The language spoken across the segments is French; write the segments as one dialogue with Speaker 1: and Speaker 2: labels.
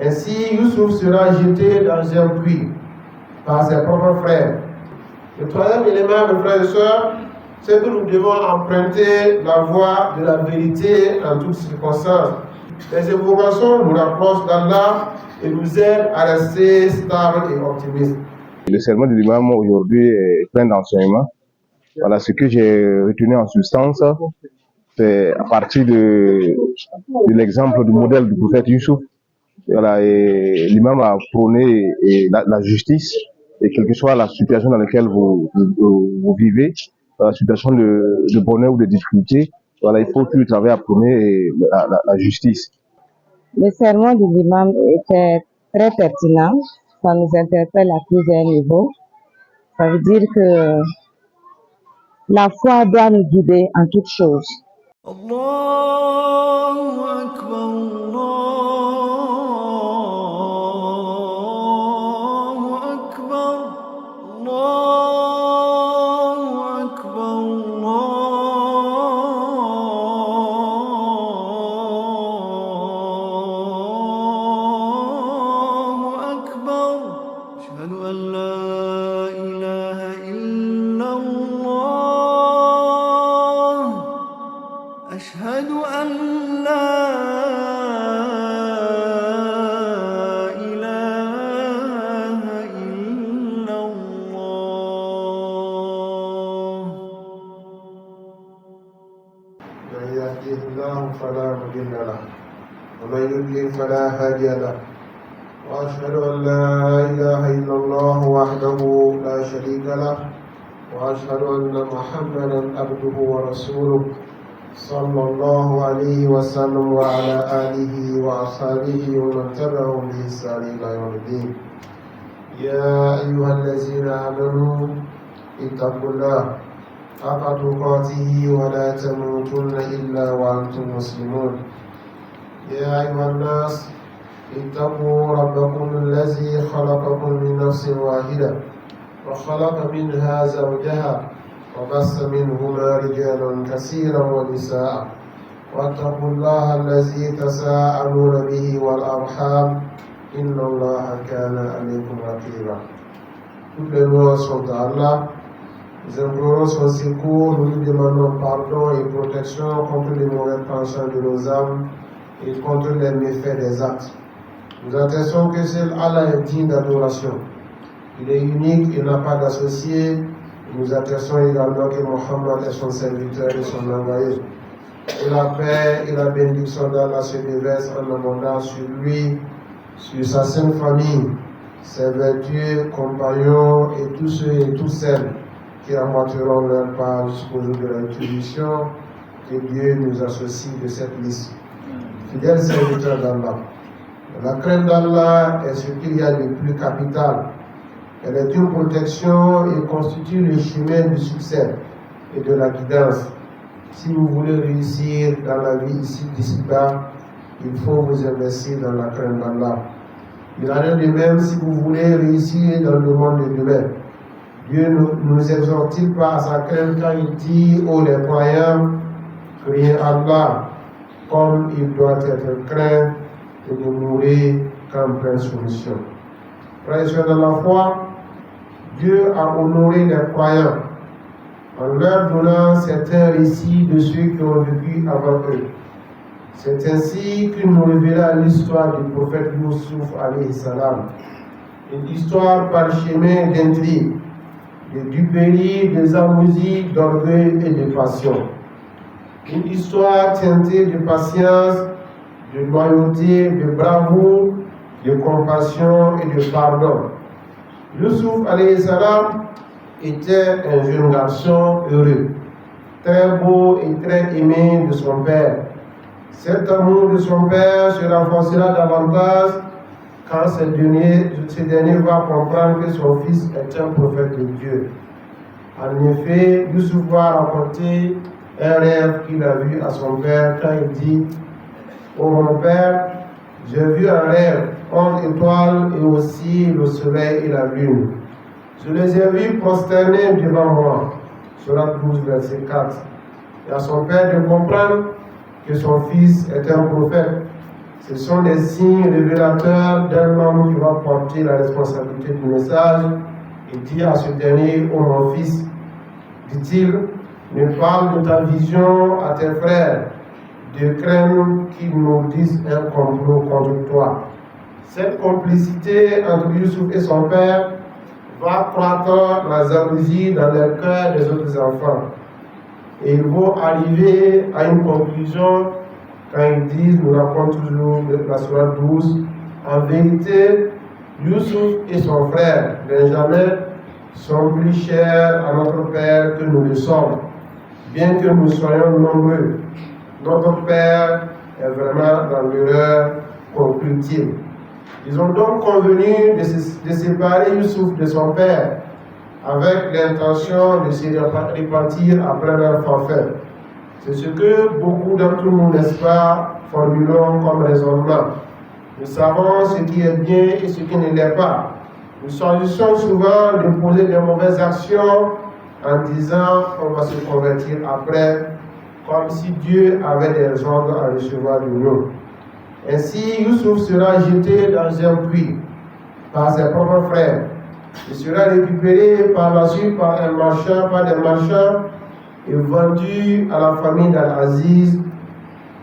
Speaker 1: Ainsi, Youssouf sera jeté dans un puits par ses propres frères. Le troisième élément, mes frères et sœurs, c'est que nous devons emprunter la voie de la vérité en toutes circonstances. Les invocations nous rapprochent d'Allah et nous aident à rester stables et optimistes.
Speaker 2: Le sermon de l'imam aujourd'hui est plein d'enseignements. Voilà ce que j'ai retenu en substance, c'est à partir de l'exemple du modèle du prophète Youssouf. Voilà, et l'imam a prôné la justice, et quelle que soit la situation dans laquelle vous vivez, la situation de bonheur ou de difficulté, voilà, il faut toujours travailler à prôner la justice.
Speaker 3: Le sermon de l'imam était très pertinent, ça nous interpelle à plusieurs niveaux. Ça veut dire que la foi doit nous guider en toutes choses.
Speaker 4: Allahu Akbar, Allahu Akbar, Allahu Akbar, Allahu Akbar. Ashhadu an la ilaha illallah. أشهد أن لا إله إلا الله.
Speaker 1: من يهده الله فلا مضل له ومن يضلل فلا هادي له وأشهد أن لا إله إلا الله وحده لا شريك له وأشهد أن محمدا عبده ورسوله صلى الله عليه وسلم وعلى آله وأصحابه ومن تبعهم بإحسان إلى يوم الدين. يا أيها الذين آمنوا اتقوا الله حق تقاته ولا تموتن إلا وأنتم مسلمون. يا أيها الناس اتقوا ربكم الذي خلقكم من نفس واحدة وخلق منها زوجها وبث منهما رجالا كثيرا ونساء واتقوا الله الذي تساءلون به والأرحام إن الله كان عليكم رقيبا. Toutes les lois sont d'Allah. Nous implorons son secours, nous lui demandons pardon et protection contre les mauvais penchants de nos âmes et contre les méfaits des actes. Nous attestons que seul Allah est digne d'adoration. Il est unique, il n'a pas d'associé. Nous attestons également que Mohammed est son serviteur et son envoyé. Et la paix et la bénédiction d'Allah se déversent en abondance sur lui, sur sa sainte famille, ses vertueux compagnons et tous ceux et toutes celles qui emboîteront leur pas jusqu'au jour de la rétribution. Que Dieu nous associe de cette liste. Fidèles serviteurs d'Allah, la crainte d'Allah est ce qu'il y a de plus capital. Elle est une protection et constitue le chemin du succès et de la guidance. Si vous voulez réussir dans la vie d'ici-bas, il faut vous investir dans la crainte d'Allah. Il en est de même si vous voulez réussir dans le monde de demain. Dieu ne nous exhorte-t-il pas à sa crainte quand il dit aux les croyants, craignez Allah comme il doit être craint et de mourir qu'en pleine soumission. Frères et sœurs de la foi, Dieu a honoré les croyants en leur donnant certains récits de ceux qui ont vécu avant eux. C'est ainsi qu'il nous révéla l'histoire du prophète Youssouf alayhi salam, une histoire parsemée d'intrigues, de duperies, de jalousies, d'orgueil et de passion. Une histoire teintée de patience, de loyauté, de bravoure, de compassion et de pardon. Youssouf alayhi salam était un jeune garçon heureux, très beau et très aimé de son père. Cet amour de son père se renforcera davantage quand ce dernier va comprendre que son fils est un prophète de Dieu. En effet, Youssouf va raconter un rêve qu'il a vu à son père quand il dit « Oh mon père, j'ai vu un rêve, 11 étoiles et aussi le soleil et la lune. Je les ai vus prosternés devant moi. » Surat 12, verset 4. Et à son père de comprendre que son fils est un prophète. Ce sont des signes révélateurs d'un homme qui va porter la responsabilité du message et dit à ce dernier: ô mon fils, dit-il, ne parle de ta vision à tes frères, de craindre qu'ils nous disent un complot contre toi. Cette complicité entre Youssouf et son père va croître la jalousie dans le cœur des autres enfants. Et ils vont arriver à une conclusion quand ils disent, nous racontons toujours la sourate 12, en vérité, Youssouf et son frère Benjamin sont plus chers à notre père que nous le sommes. Bien que nous soyons nombreux, notre père est vraiment dans l'erreur, conclut-il. Ils ont donc convenu de séparer Youssouf de son père avec l'intention de se repentir après leur forfait. C'est ce que beaucoup d'entre nous, n'est-ce pas, formulons comme raisonnement. Nous savons ce qui est bien et ce qui ne l'est pas. Nous choisissons souvent de poser des mauvaises actions en disant qu'on va se convertir après, comme si Dieu avait des ordres à recevoir de nous. Ainsi, Youssouf sera jeté dans un puits par ses propres frères. Il sera récupéré par la suite par des marchands et vendu à la famille d'Al-Aziz,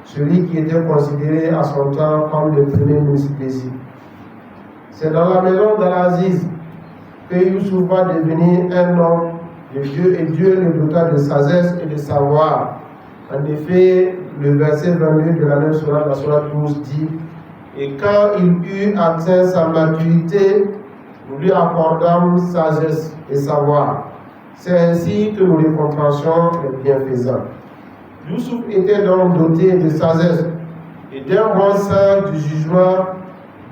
Speaker 1: celui qui était considéré à son temps comme le premier ministre d'Égypte. C'est dans la maison d'Al-Aziz que Youssouf va devenir un homme de Dieu et Dieu le dota de sagesse et de savoir. En effet, le verset 22 de la même sourate, la sourate 12 dit: et quand il eut atteint sa maturité, nous lui accordâmes sagesse et savoir. C'est ainsi que nous récompensons les bienfaisants. Youssouf était donc doté de sagesse et d'un bon sens du jugement,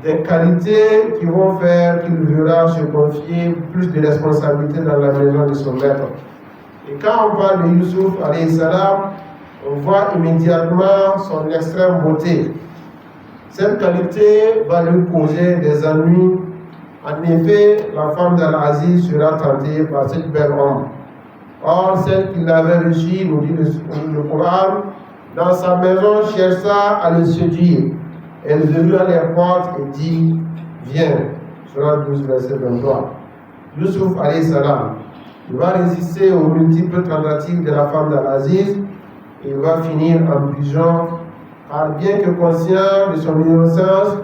Speaker 1: des qualités qui vont faire qu'il verra se confier plus de responsabilités dans la maison de son maître. Et quand on parle de Youssouf, alayhi salam, on voit immédiatement son extrême beauté. Cette qualité va lui causer des ennuis. En effet, la femme d'Al-Aziz sera tentée par cette belle homme. Or, celle qui l'avait reçue, nous dit le Coran, dans sa maison chercha à le séduire. Elle venu à les portes et dit: viens. Sourate 12, verset 23. Youssouf, alayhi salam, il va résister aux multiples tentatives de la femme d'Al-Aziz et il va finir en prison, car bien que conscient de son innocence,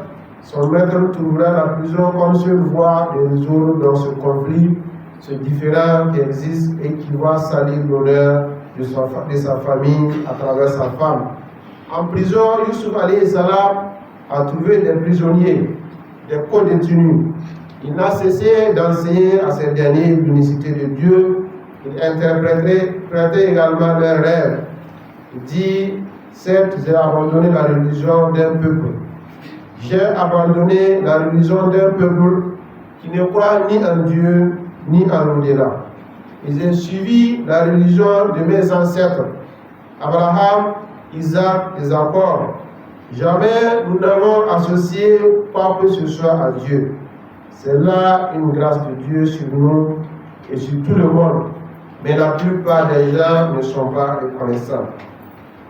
Speaker 1: son maître trouvera la prison comme seule voie de résoudre dans ce conflit, ce différend qui existe et qui va salir l'honneur de sa famille à travers sa femme. En prison, Youssouf alayhi salam a trouvé des prisonniers, des co-détenus. Il n'a cessé d'enseigner à ces derniers l'unicité de Dieu. Il interprétait également leurs rêves. Il dit: certes, j'ai abandonné la religion d'un peuple. J'ai abandonné la religion d'un peuple qui ne croit ni en Dieu ni en l'au-delà. Et j'ai suivi la religion de mes ancêtres, Abraham, Isaac et Jacob. Jamais nous n'avons associé quoi que ce soit à Dieu. C'est là une grâce de Dieu sur nous et sur tout le monde. Mais la plupart des gens ne sont pas reconnaissants.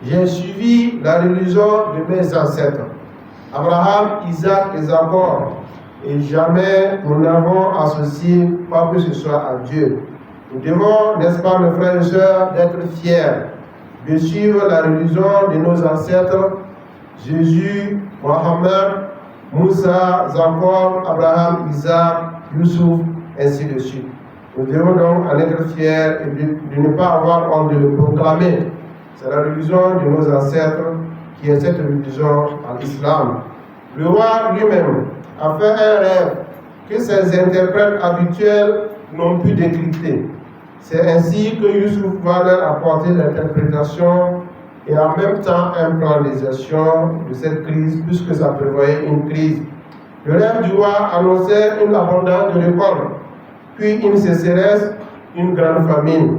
Speaker 1: J'ai suivi la religion de mes ancêtres, Abraham, Isaac et Jacob, et jamais nous n'avons associé quoi que ce soit à Dieu. Nous devons, n'est-ce pas, mes frères et sœurs, d'être fiers de suivre la religion de nos ancêtres, Jésus, Mohammed, Moussa, Jacob, Abraham, Isaac, Youssouf, ainsi de suite. Nous devons donc en être fiers et de ne pas avoir honte de le proclamer. C'est la religion de nos ancêtres qui est cette religion à l'islam. Le roi lui-même a fait un rêve que ses interprètes habituels n'ont pu décrypter. C'est ainsi que Youssouf va leur apporter l'interprétation et en même temps un plan de gestion de cette crise, puisque ça prévoyait une crise. Le rêve du roi annonçait une abondance de récoltes, puis une sécheresse, une grande famine.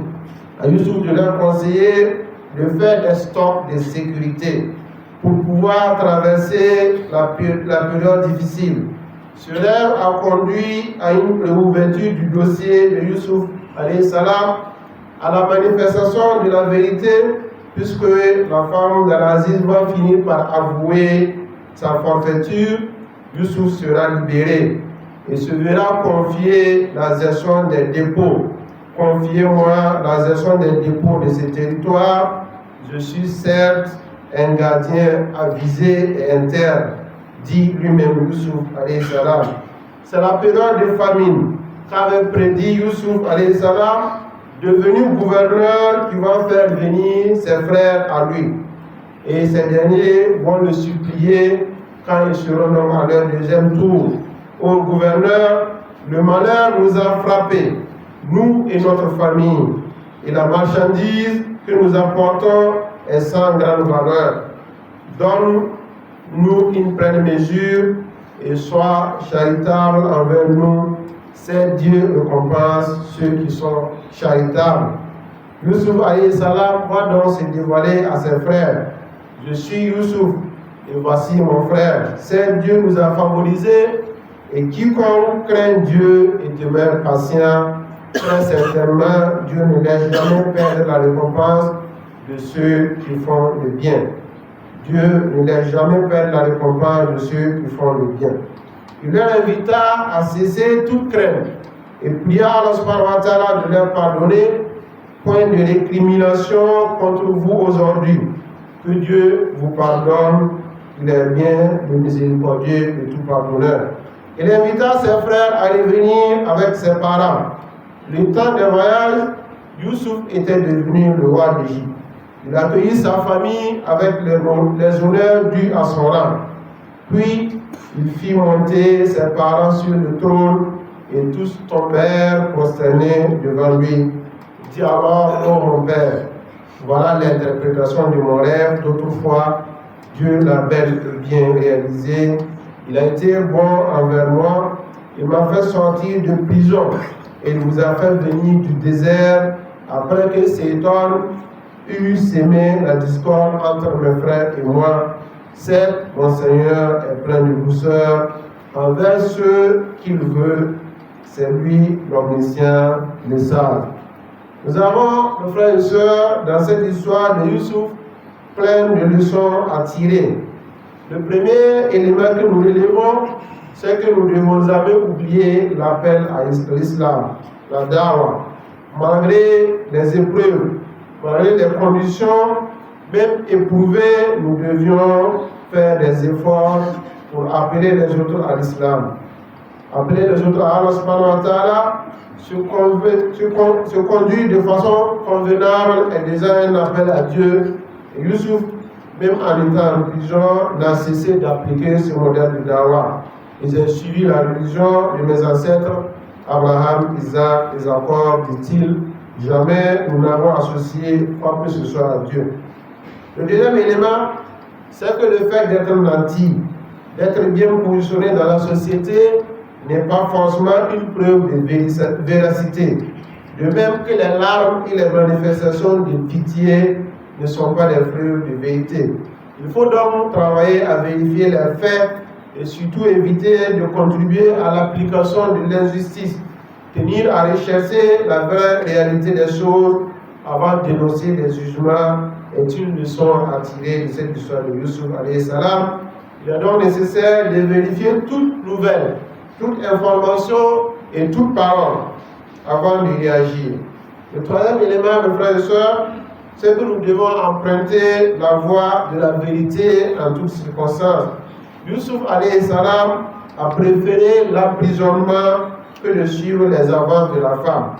Speaker 1: À Youssouf de leur conseiller de faire des stocks de sécurité pour pouvoir traverser la période difficile. Ce rêve a conduit à une réouverture du dossier de Youssouf alayhi salam, à la manifestation de la vérité, puisque la femme d'Al-Aziz va finir par avouer sa forfaiture, Youssouf sera libéré et se verra confier la gestion des dépôts. Confiez-moi la gestion des dépôts de ce territoire. Je suis certes un gardien avisé et interne, dit lui-même Youssouf alayhi salam. C'est la période de famine qu'avait prédit Youssouf alayhi salam, devenu gouverneur qui va faire venir ses frères à lui. Et ces derniers vont le supplier quand ils seront donc à leur deuxième tour. Ô gouverneur, le malheur nous a frappés, nous et notre famille, et la marchandise que nous apportons est sans grande valeur. Donne-nous une pleine mesure et sois charitable envers nous. C'est Dieu récompense ceux qui sont charitables. Youssouf alayhi salam va donc se dévoiler à ses frères. Je suis Youssouf et voici mon frère. C'est Dieu nous a favorisés et quiconque craint Dieu et demeure patient, très certainement Dieu ne laisse jamais perdre la récompense de ceux qui font le bien. Dieu ne laisse jamais perdre la récompense de ceux qui font le bien. Il leur invita à cesser toute crainte et pria Allah subhanahu wa ta'ala de leur pardonner. Point de récrimination contre vous aujourd'hui. Que Dieu vous pardonne, il est bien le miséricordieux et tout pardonneur. Il invita ses frères à revenir avec ses parents. Le temps des voyages, Youssouf était devenu le roi d'Égypte. Il accueillit sa famille avec les honneurs dus à son rang. Puis, il fit monter ses parents sur le trône et tous tombèrent prosternés devant lui. Il dit alors, ô mon père, voilà l'interprétation de mon rêve d'autrefois. Dieu l'a bel et bien réalisé. Il a été bon envers moi. Il m'a fait sortir de prison et il vous a fait venir du désert après que Satan eut sémé la discorde entre mes frères et moi. Certes, mon Seigneur est plein de douceur envers ceux qu'il veut. C'est lui l'omniscient, le sage. Nous avons, mes frères et sœurs, dans cette histoire de Youssouf, plein de leçons à tirer. Le premier élément que nous relevons, c'est que nous devons jamais oublier l'appel à l'islam, la dawa. Malgré les épreuves, malgré les conditions, même éprouvées, nous devions faire des efforts pour appeler les autres à l'islam. Appeler les autres à Allah subhanahu wa ta'ala, se conduire de façon convenable est déjà un appel à Dieu. Et Youssouf, même en étant en prison, n'a cessé d'appliquer ce modèle de dawa. Ils ont suivi la religion de mes ancêtres, Abraham, Isaac et Jacob, dit-il. Jamais nous n'avons associé quoi que ce soit à Dieu. Le deuxième élément, c'est que le fait d'être nanti, d'être bien positionné dans la société, n'est pas forcément une preuve de véracité. De même que les larmes et les manifestations de pitié ne sont pas des preuves de vérité. Il faut donc travailler à vérifier les faits et surtout éviter de contribuer à l'application de l'injustice, tenir à rechercher la vraie réalité des choses avant de dénoncer des jugements est une leçon à tirer de cette histoire de Youssouf alayhi salam. Il est donc nécessaire de vérifier toute nouvelle, toute information et toute parole avant de réagir. Le troisième élément, mes frères et sœurs, c'est que nous devons emprunter la voie de la vérité en toutes circonstances. Youssouf alayhi salam a préféré l'emprisonnement que de suivre les avances de la femme.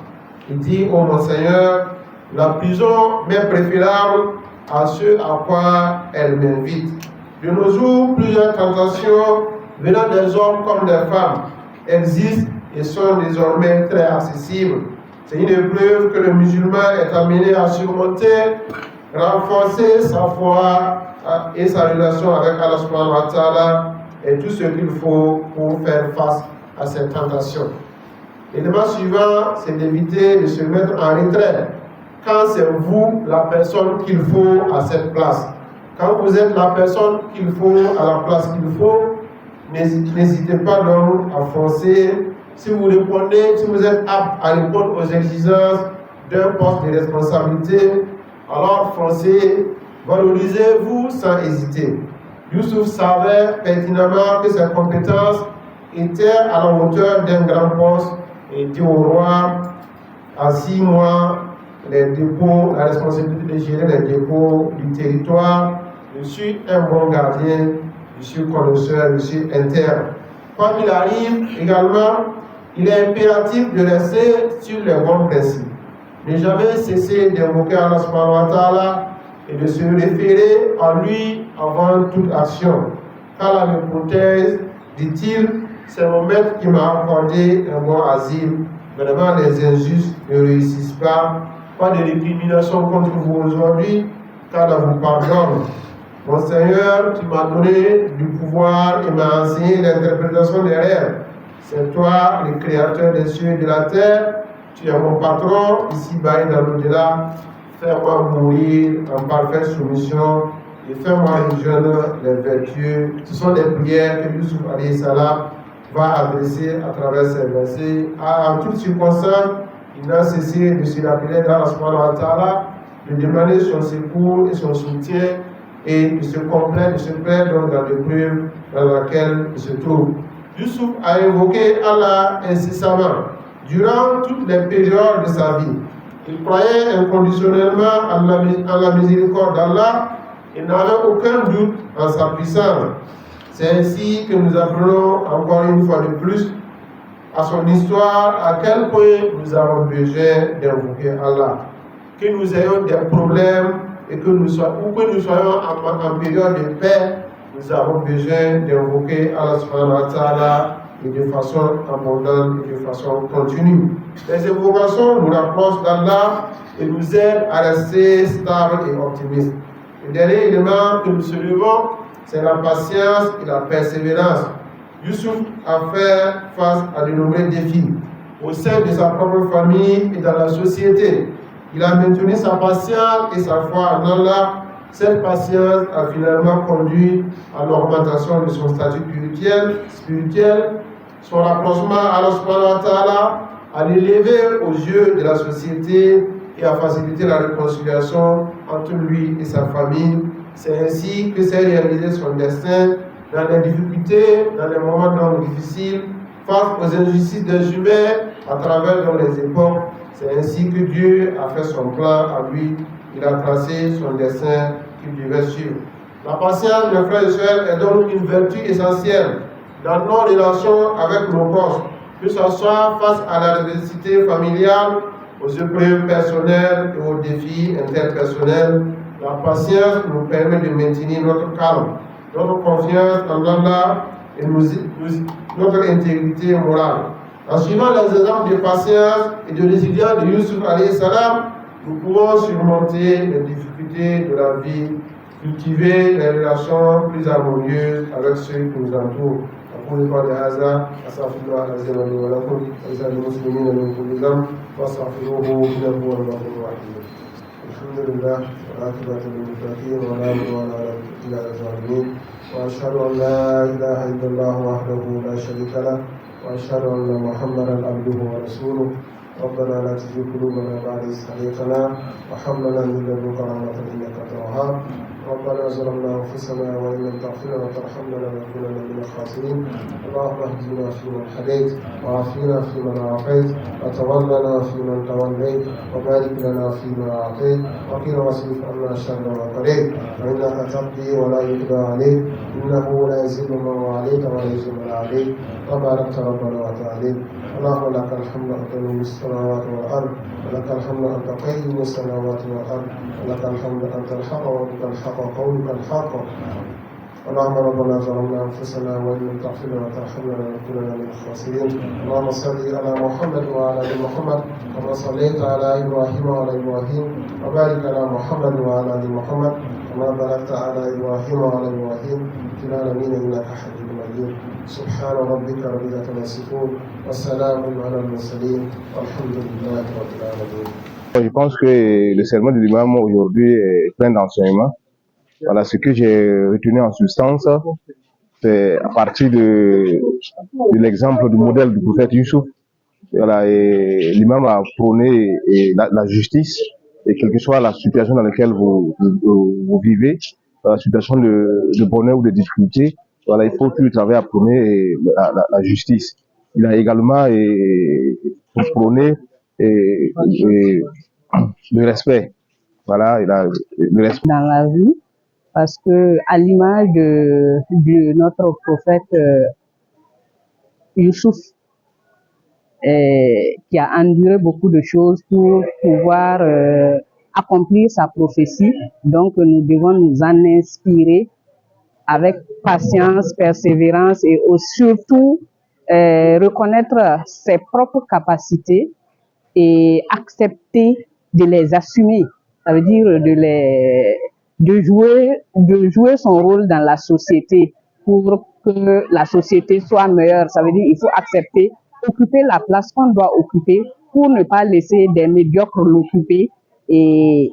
Speaker 1: Il dit, ô mon Seigneur, la prison m'est préférable à ce à quoi elle m'invite. De nos jours, plusieurs tentations venant des hommes comme des femmes existent et sont désormais très accessibles. C'est une épreuve que le musulman est amené à surmonter, renforcer sa foi et sa relation avec Allah subhanahu wa ta'ala et tout ce qu'il faut pour faire face à ces tentations. L'élément suivant, c'est d'éviter de se mettre en retrait quand c'est vous la personne qu'il faut à cette place. Quand vous êtes la personne qu'il faut à la place qu'il faut, n'hésitez pas donc à foncer. Si vous répondez, si vous êtes apte à répondre aux exigences d'un poste de responsabilité, alors foncez, valorisez-vous sans hésiter. Youssouf savait pertinemment que ses compétences étaient à la hauteur d'un grand poste et dit au roi, à 6 mois, les dépôts, la responsabilité de gérer les dépôts du territoire. Je suis un bon gardien, je suis connaisseur, je suis interne. Quoi qu'il arrive, également, il est impératif de rester sur les bons principes. Ne jamais cesser d'invoquer Allah subhanahu wa ta'ala et de se référer à lui avant toute action. Qu'Allah me protège, dit-il, c'est mon maître qui m'a accordé un bon asile. Vraiment, les injustes ne réussissent pas. Pas de récrimination contre vous aujourd'hui, qu'Allah vous pardonne. Mon Seigneur, tu m'as donné du pouvoir et m'as enseigné l'interprétation des rêves. C'est toi, le créateur des cieux et de la terre. Tu es mon patron, ici-bas et dans l'au-delà. Fais-moi mourir en parfaite soumission et fais-moi rejoindre les vertueux. Ce sont des prières que Youssouf alayhi salam va adresser à travers ces versets. En toutes circonstances, il n'a cessé de se rappeler d'Allah subhanahu wa ta'ala, de demander son secours et son soutien et de se complaire, de se plaire dans l'épreuve dans laquelle il se trouve. Youssouf a invoqué Allah incessamment durant toutes les périodes de sa vie. Il croyait inconditionnellement en la miséricorde d'Allah et n'avait aucun doute en sa puissance. C'est ainsi que nous apprenons encore une fois de plus à son histoire à quel point nous avons besoin d'invoquer Allah. Que nous ayons des problèmes et que nous soyons en période de paix, nous avons besoin d'invoquer Allah subhanahu wa ta'ala et de façon abondante et de façon continue. Les invocations nous rapprochent d'Allah et nous aident à rester stables et optimistes. Le dernier élément que nous soulevons, c'est la patience et la persévérance. Youssouf a fait face à de nombreux défis au sein de sa propre famille et dans la société. Il a maintenu sa patience et sa foi en Allah. Cette patience a finalement conduit à l'augmentation de son statut spirituel, son rapprochement à Allah subhanahu wa ta'ala, à l'élever aux yeux de la société et à faciliter la réconciliation entre lui et sa famille. C'est ainsi que s'est réalisé son destin dans les difficultés, dans les moments difficiles, face aux injustices des humains à travers les époques. C'est ainsi que Dieu a fait son plan à lui. Il a tracé son destin qu'il devait suivre. La patience, mes frères et sœurs, est donc une vertu essentielle dans nos relations avec nos proches, que ce soit face à la diversité familiale, aux épreuves personnelles et aux défis interpersonnels. La patience nous permet de maintenir notre calme, notre confiance en Allah et notre intégrité morale. En suivant les exemples de patience et de résilience de Youssouf alayhi salam, nous pouvons surmonter les difficultés de la vie, cultiver des relations plus harmonieuses avec ceux qui nous entourent. أقول قولي هذا أستغفر الله العظيم لي ولكم ولسائر المسلمين من كل ذنب فاستغفروه إنه هو الغفور الرحيم. الحمد لله والعاقبة للمتقين ولا عدوان إلا على الظالمين وأشهد أن لا إله إلا الله وحده لا شريك له وأشهد أن محمدا عبده ورسوله. ربنا لا تزغ قلوبنا بعد إذ هديتنا وهب لنا من لدنك رحمة إنك أنت الوهاب. ربنا ظلمنا أنفسنا وإن لم تغفر لنا وترحمنا لنكونن من الخاسرين. اللهم اهدنا فيمن هديت وعافنا فيمن عافيت وتولنا فيمن توليت وبارك لنا فيما أعطيت وقنا واصرف عنا شر ما قضيت فإنك تقضي ولا يقضى عليك إنه لا يذل من واليت ولا يعز من عليك تباركت ربنا وتعاليت. اللهم لك الحمد أنت السماوات والأرض ولك الحمد أنت قيم السماوات والأرض ولك الحمد أنت الحق وبك الحق وقولك الحق. اللهم ربنا ظلمنا أنفسنا وإن لم تغفر لنا وترحمنا لنكونن من الخاسرين. اللهم صل على محمد وعلى آل محمد كما صليت على إبراهيم وعلى إبراهيم وبارك على محمد وعلى آل محمد كما باركت على إبراهيم وعلى إبراهيم في العالمين إنك حميد مجيد. سبحان ربك رب العزة عما يصفون والسلام على المرسلين والحمد لله رب العالمين.
Speaker 2: Je pense que le serment de l'imam aujourd'hui est plein d'enseignements. Voilà, ce que j'ai retenu en substance, c'est à partir de l'exemple du modèle du prophète Youssouf. Voilà, et l'imam a prôné la justice, et quelle que soit la situation dans laquelle vous vivez, dans la situation de bonheur ou de difficulté, voilà, il faut qu'il travaille à prôner la justice. Il a également prôné le respect. Voilà, il a le respect
Speaker 5: dans la vie, parce que à l'image de notre prophète Youssouf, qui a enduré beaucoup de choses pour pouvoir accomplir sa prophétie. Donc, nous devons nous en inspirer avec patience, persévérance et surtout reconnaître ses propres capacités et accepter de les assumer. Ça veut dire de jouer son rôle dans la société pour que la société soit meilleure. Ça veut dire il faut accepter, occuper la place qu'on doit occuper pour ne pas laisser des médiocres l'occuper et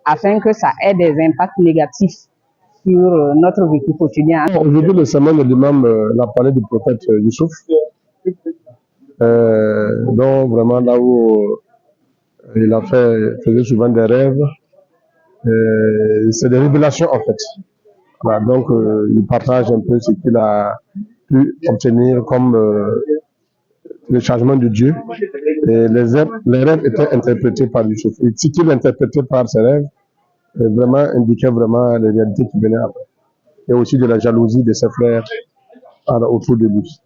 Speaker 5: afin que ça ait des impacts négatifs sur notre vécu quotidien.
Speaker 6: Aujourd'hui, le sermon de l'imam l'a parlé du prophète Youssouf, donc vraiment là où il faisait souvent des rêves, c'est des révélations en fait. Voilà, donc il partage un peu ce qu'il a pu obtenir comme le changement de Dieu. Et les rêves étaient interprétés par Youssouf. Et ce qu'il interprétait par ses rêves, vraiment indiquait vraiment les réalités qui venaient après. Et aussi de la jalousie de ses frères autour de lui.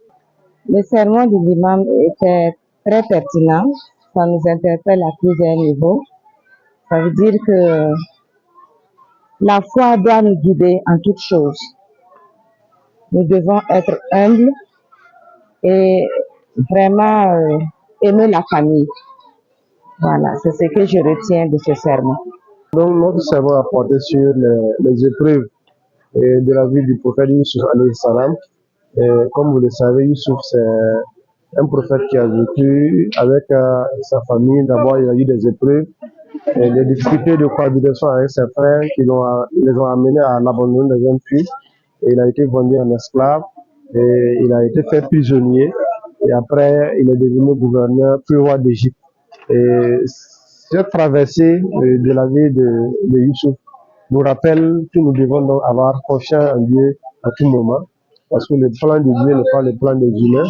Speaker 3: Le sermon de l'imam était très pertinent, ça nous interpelle à plusieurs niveaux. Ça veut dire que la foi doit nous guider en toutes choses. Nous devons être humbles et vraiment aimer la famille. Voilà, c'est ce que je retiens de ce sermon.
Speaker 6: Donc notre sermon a porté sur les épreuves de la vie du prophète Youssouf alayhi salam. Comme vous le savez, Youssouf c'est un prophète qui a vécu avec sa famille. D'abord, il a eu des épreuves, et des difficultés de cohabitation avec ses frères qui les ont amenés à l'abandon des jeunes filles. Et il a été vendu en esclave, et il a été fait prisonnier. Et après, il est devenu gouverneur, puis roi d'Égypte. Et cette traversée de la vie de Youssouf nous rappelle que nous devons donc avoir confiance en Dieu à tout moment, parce que le plan de Dieu n'est pas le plan des humains.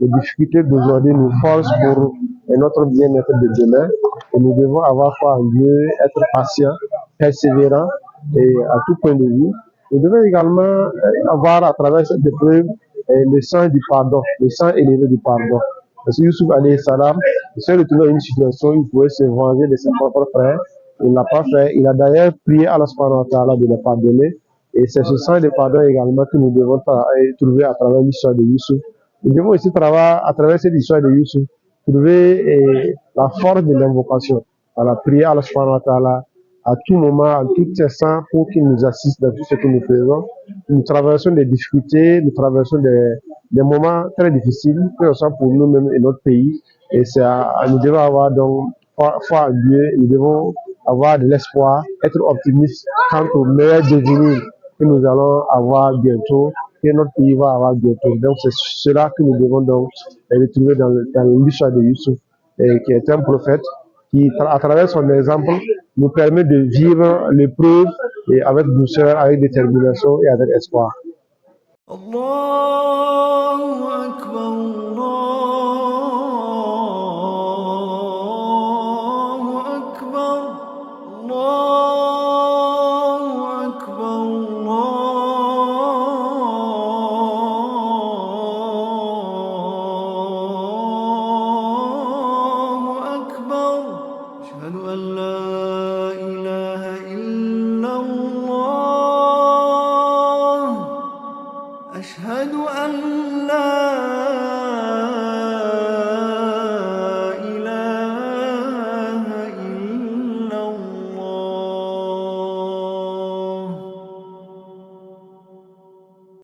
Speaker 6: Les difficultés d'aujourd'hui nous forcent pour notre bien-être de demain, et nous devons avoir foi en Dieu, être patient, persévérant et à tout point de vue. Nous devons également avoir à travers cette épreuve le sens du pardon, le sens élevé du pardon. Parce que Youssouf alayhi salam, il s'est retrouvé dans une situation où il pouvait se venger de ses propres frères. Il ne l'a pas fait. Il a d'ailleurs prié à Allah subhanahu wa ta'ala de les pardonner. Et c'est ce sens de pardon également que nous devons trouver à travers l'histoire de Youssouf. Nous devons aussi travailler à travers cette histoire de Youssouf, trouver la force de l'invocation. Voilà, prier à Allah subhanahu wa ta'ala à tout moment, en tout instant, pour qu'il nous assiste dans tout ce que nous faisons. Nous traversons des difficultés, nous traversons des moments très difficiles, que ce soit pour nous-mêmes et notre pays. Et nous devons avoir donc foi en Dieu, nous devons avoir de l'espoir, être optimistes quant au meilleur devenir que nous allons avoir bientôt, que notre pays va avoir bientôt. Donc c'est cela que nous devons donc retrouver dans l'histoire de Youssouf, qui est un prophète qui, à travers son exemple, nous permet de vivre l'épreuve avec douceur, avec détermination et avec espoir.
Speaker 4: Allahu Akbar, Allahu Akbar, Allahu Akbar, Allahu Akbar. Ashhadu an la ilaha illallah. أشهد أن لا